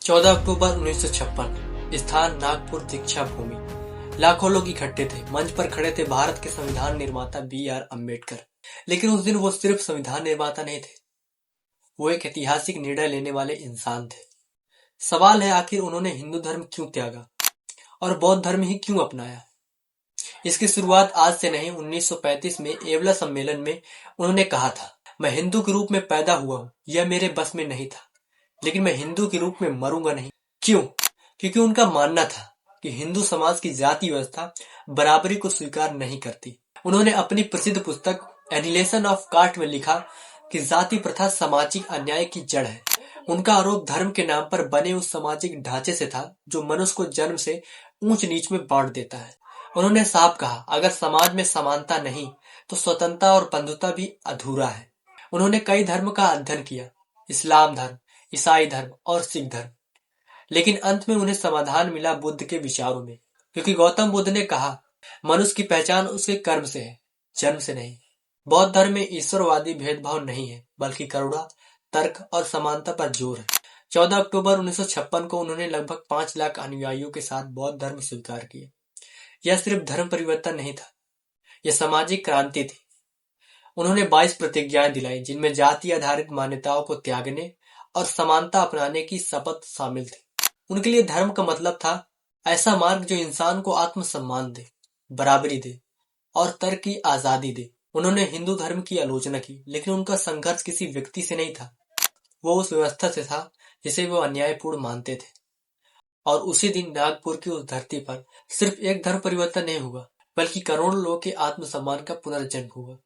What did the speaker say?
14 अक्टूबर 1956, स्थान नागपुर दीक्षा भूमि। लाखों लोग इकट्ठे थे। मंच पर खड़े थे भारत के संविधान निर्माता B.R. अम्बेडकर। लेकिन उस दिन वो सिर्फ संविधान निर्माता नहीं थे, वो एक ऐतिहासिक निर्णय लेने वाले इंसान थे। सवाल है, आखिर उन्होंने हिंदू धर्म क्यों त्यागा और बौद्ध धर्म ही क्यों अपनाया? इसकी शुरुआत आज से नहीं, 1935 में एवला सम्मेलन में उन्होंने कहा था, मैं हिंदू के रूप में पैदा हुआ हूँ, यह मेरे बस में नहीं था, लेकिन मैं हिंदू के रूप में मरूंगा नहीं। क्यों? क्योंकि उनका मानना था कि हिंदू समाज की जाति व्यवस्था बराबरी को स्वीकार नहीं करती। उन्होंने अपनी प्रसिद्ध पुस्तक एनिहिलेशन ऑफ कास्ट में लिखा कि जाति प्रथा सामाजिक अन्याय की जड़ है। उनका आरोप धर्म के नाम पर बने उस सामाजिक ढांचे से था जो मनुष्य को जन्म से ऊंच नीच में बांट देता है। उन्होंने साफ कहा, अगर समाज में समानता नहीं तो स्वतंत्रता और बंधुता भी अधूरा है। उन्होंने कई धर्म का अध्ययन किया, इस्लाम धर्म, ईसाई धर्म और सिख धर्म, लेकिन अंत में उन्हें समाधान मिला बुद्ध के विचारों में। क्योंकि गौतम बुद्ध ने कहा, मनुष्य की पहचान उसके कर्म से है, जन्म से नहीं। बौद्ध धर्म में ईश्वरवादी भेदभाव नहीं है, बल्कि करुणा, तर्क और समानता पर जोर है। 14 अक्टूबर 1956 को उन्होंने लगभग 5 लाख अनुयायियों के साथ बौद्ध धर्म स्वीकार किया। यह सिर्फ धर्म परिवर्तन नहीं था, यह सामाजिक क्रांति थी। उन्होंने 22 प्रतिज्ञाएं दिलाई, जिनमें जाति आधारित मान्यताओं को त्यागने और समानता अपनाने की शपथ शामिल थी। उनके लिए धर्म का मतलब था ऐसा मार्ग जो इंसान को आत्मसम्मान दे, बराबरी दे और तर्क की आजादी दे। उन्होंने हिंदू धर्म की आलोचना की, लेकिन उनका संघर्ष किसी व्यक्ति से नहीं था, वो उस व्यवस्था से था जिसे वो अन्यायपूर्ण मानते थे। और उसी दिन नागपुर की उस धरती पर सिर्फ एक धर्म परिवर्तन नहीं हुआ, बल्कि करोड़ों लोगों के आत्मसम्मान का पुनर्जन्म हुआ।